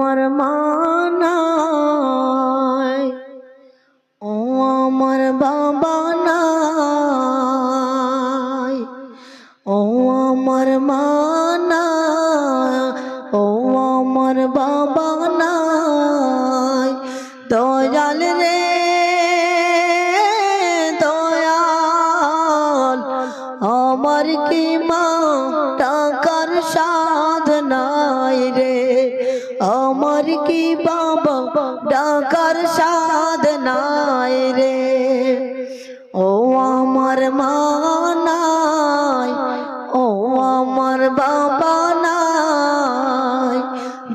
আমার মা নাই, ও আমার বাবা নাই, ও আমার মা নাই, ও আমার বাবা নাই। দয়াল রে দয়াল, আমার কি মা টাকার সাধ নাই রে, আমার কি বাবা টাকার সাধ নাই রে। ও আমার মা নাই, ও আমার বাবা নাই।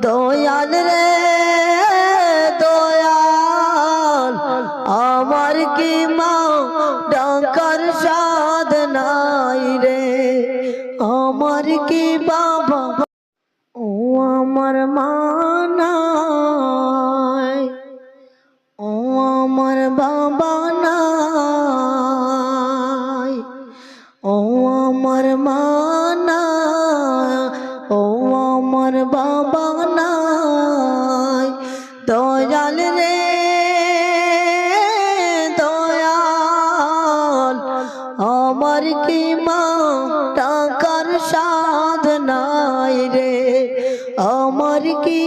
দয়াল রে দয়াল, আমার কি মা টাকার সাধ নাই রে, আমার কি বাবা। ও আমার মা নাই, ও আমার বাবা নাই, ও আমার মা নাই, ও আমার বাবা নাই। দয়াল রে দয়াল, আমার কি মা টাকার সাধ নাই রে, আমার কি